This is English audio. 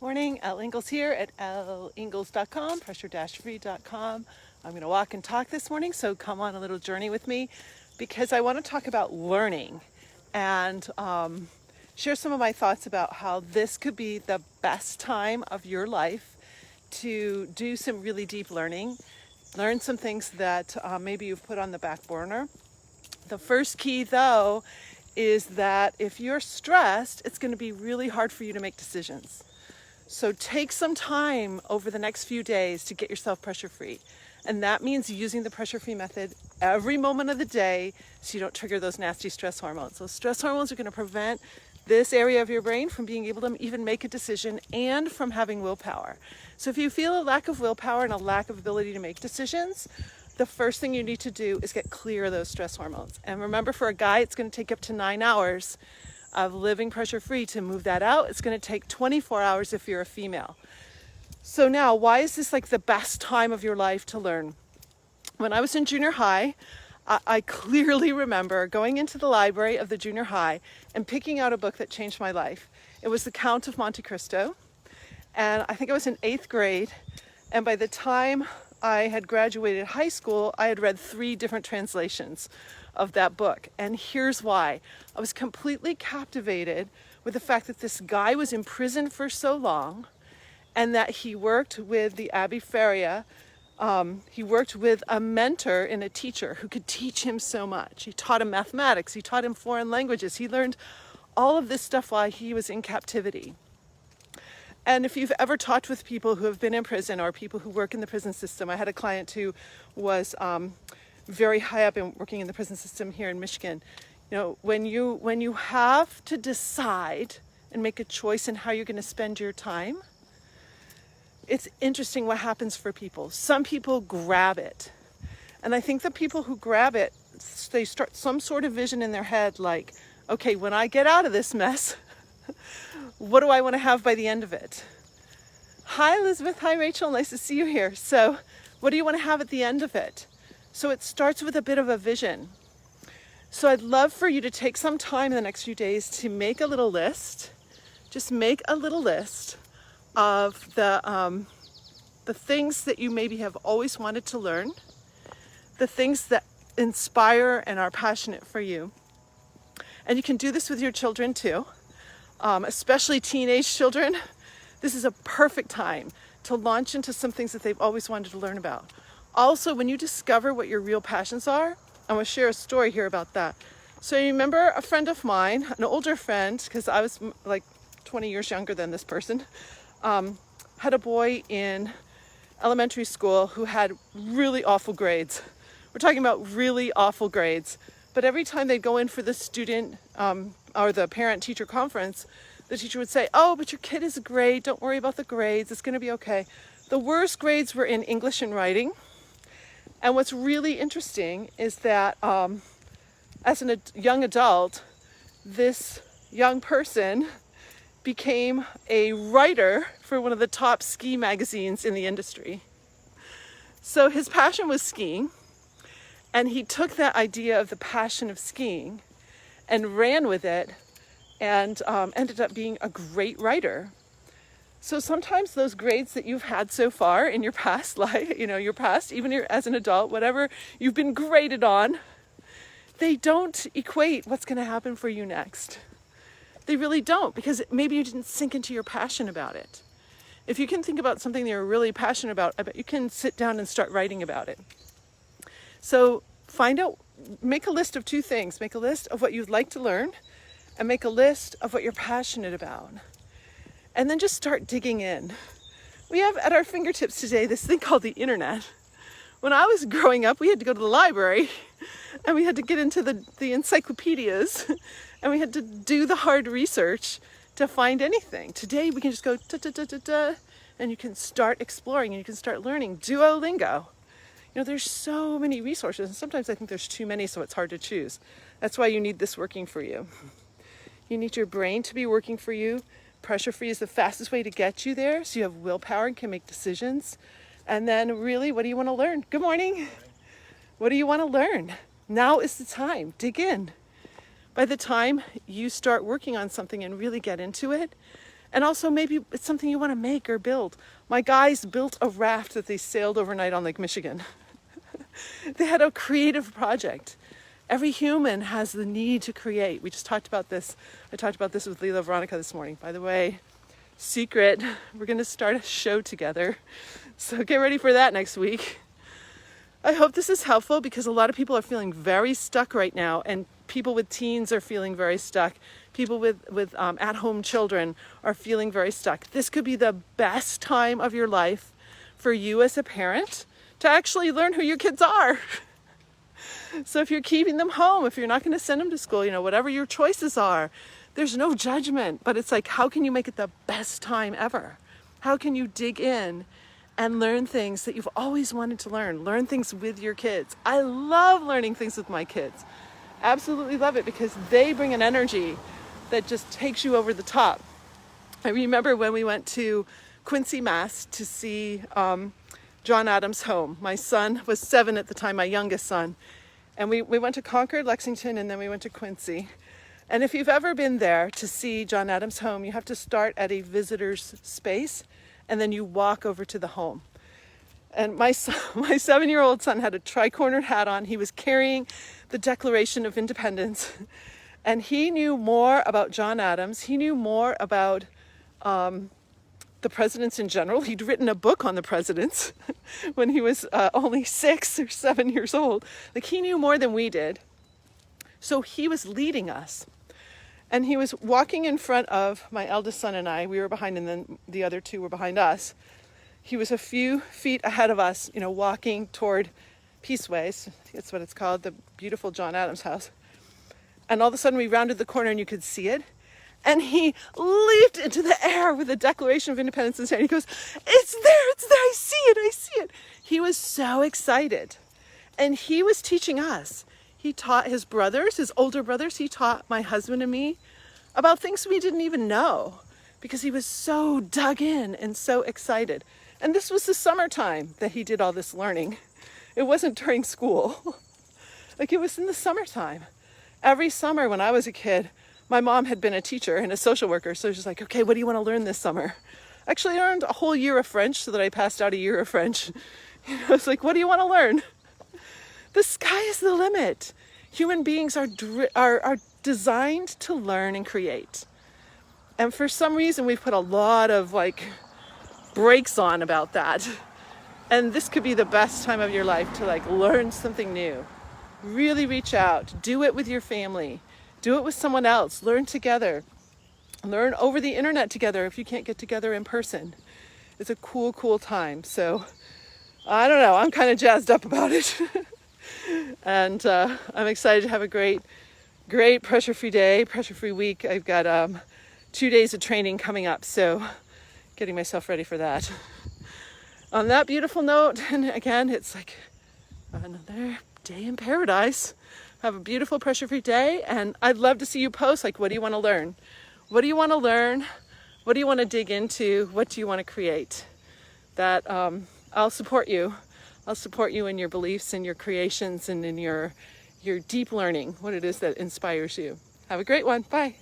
Morning, Elle Ingalls here at elleingles.com, pressure-free.com. I'm going to walk and talk this morning, so come on a little journey with me because I want to talk about learning and share some of my thoughts about how this could be the best time of your life to do some really deep learning, learn some things that maybe you've put on the back burner. The first key, though, is that if you're stressed, it's going to be really hard for you to make decisions. So take some time over the next few days to get yourself pressure-free. And that means using the pressure-free method every moment of the day so you don't trigger those nasty stress hormones. Those stress hormones are going to prevent this area of your brain from being able to even make a decision and from having willpower. So if you feel a lack of willpower and a lack of ability to make decisions, the first thing you need to do is get clear of those stress hormones. And remember, for a guy, it's going to take up to 9 hours of living pressure-free to move that out. It's going to take 24 hours if you're a female. So now, why is this like the best time of your life to learn? When I was in junior high, I clearly remember going into the library of the junior high and picking out a book that changed my life. It was The Count of Monte Cristo, and I think I was in 8th grade, and by the time I had graduated high school, I had read 3 different translations of that book. And here's why. I was completely captivated with the fact that this guy was in prison for so long and that he worked with the Abbé Faria. He worked with a mentor and a teacher who could teach him so much. He taught him mathematics. He taught him foreign languages. He learned all of this stuff while he was in captivity. And if you've ever talked with people who have been in prison or people who work in the prison system, I had a client who was very high up in working in the prison system here in Michigan. You know, when you have to decide and make a choice in how you're going to spend your time, it's interesting what happens for people. Some people grab it. And I think the people who grab it, they start some sort of vision in their head like, okay, when I get out of this mess, what do I want to have by the end of it? Hi, Elizabeth. Hi, Rachel. Nice to see you here. So what do you want to have at the end of it? So it starts with a bit of a vision. So I'd love for you to take some time in the next few days to make a little list. Just make a little list of the things that you maybe have always wanted to learn, the things that inspire and are passionate for you. And you can do this with your children too, especially teenage children. This is a perfect time to launch into some things that they've always wanted to learn about. Also, when you discover what your real passions are, I'm going to share a story here about that. So you remember a friend of mine, an older friend, because I was like 20 years younger than this person, had a boy in elementary school who had really awful grades. We're talking about really awful grades. But every time they'd go in for the student or the parent-teacher conference, the teacher would say, oh, but your kid is great. Don't worry about the grades. It's going to be okay. The worst grades were in English and writing. And what's really interesting is that as a young adult, this young person became a writer for one of the top ski magazines in the industry. So his passion was skiing, and he took that idea of the passion of skiing and ran with it and ended up being a great writer. So sometimes those grades that you've had so far in your past life, your past, even as an adult, whatever you've been graded on, they don't equate what's going to happen for you next. They really don't, because maybe you didn't sink into your passion about it. If you can think about something that you're really passionate about, I bet you can sit down and start writing about it. So make a list of 2 things. Make a list of what you'd like to learn and make a list of what you're passionate about. And then just start digging in. We have at our fingertips today this thing called the internet. When I was growing up, we had to go to the library and we had to get into the encyclopedias and we had to do the hard research to find anything. Today we can just go da-da-da-da-da and you can start exploring and you can start learning. Duolingo. There's so many resources and sometimes I think there's too many, so it's hard to choose. That's why you need this working for you. You need your brain to be working for you. Pressure-free is the fastest way to get you there, so you have willpower and can make decisions. And then really, what do you want to learn? Good morning. What do you want to learn? Now is the time. Dig in. By the time you start working on something and really get into it, And also maybe it's something you want to make or build. My guys built a raft that they sailed overnight on Lake Michigan. They had a creative project. Every human has the need to create. We just talked about this. I talked about this with Leela Veronica this morning. By the way, secret, we're going to start a show together. So get ready for that next week. I hope this is helpful because a lot of people are feeling very stuck right now, and people with teens are feeling very stuck. People with at-home children are feeling very stuck. This could be the best time of your life for you as a parent to actually learn who your kids are. So if you're keeping them home, if you're not going to send them to school, whatever your choices are, there's no judgment, but it's like, how can you make it the best time ever? How can you dig in and learn things that you've always wanted to learn things with your kids? I love learning things with my kids. Absolutely love it because they bring an energy that just takes you over the top. I remember when we went to Quincy, Mass to see John Adams' home. My son was 7 at the time, my youngest son. And we went to Concord, Lexington, and then we went to Quincy. And if you've ever been there to see John Adams' home, you have to start at a visitor's space, and then you walk over to the home. And my 7-year-old son had a tri-cornered hat on. He was carrying the Declaration of Independence. And he knew more about John Adams. He knew more about the presidents in general. He'd written a book on the presidents when he was only 6 or 7 years old. Like, he knew more than we did. So he was leading us. And he was walking in front of my eldest son and I. We were behind, and then the other two were behind us. He was a few feet ahead of us, walking toward Peaceways. That's what it's called, the beautiful John Adams house. And all of a sudden we rounded the corner and you could see it. And he leaped into the air with the Declaration of Independence in his hand. He goes, it's there, I see it. He was so excited. And he was teaching us. He taught his brothers, his older brothers, he taught my husband and me about things we didn't even know because he was so dug in and so excited. And this was the summertime that he did all this learning. It wasn't during school. Like, it was in the summertime. Every summer when I was a kid, my mom had been a teacher and a social worker. So she's like, okay, what do you want to learn this summer? Actually, I learned a whole year of French so that I passed out a year of French. It's like, what do you want to learn? The sky is the limit. Human beings are designed to learn and create. And for some reason, we've put a lot of brakes on about that. And this could be the best time of your life to learn something new. Really reach out. Do it with your family. Do it with someone else. Learn together. Learn over the internet together if you can't get together in person. It's a cool, cool time. So, I don't know. I'm kind of jazzed up about it. And I'm excited to have a great pressure-free day, pressure-free week. I've got 2 days of training coming up, so getting myself ready for that. On that beautiful note, and again, it's like another day in paradise. Have a beautiful pressure-free day, and I'd love to see you post, what do you want to learn? What do you want to learn? What do you want to dig into? What do you want to create? That I'll support you. I'll support you in your beliefs and your creations and in your deep learning, what it is that inspires you. Have a great one. Bye.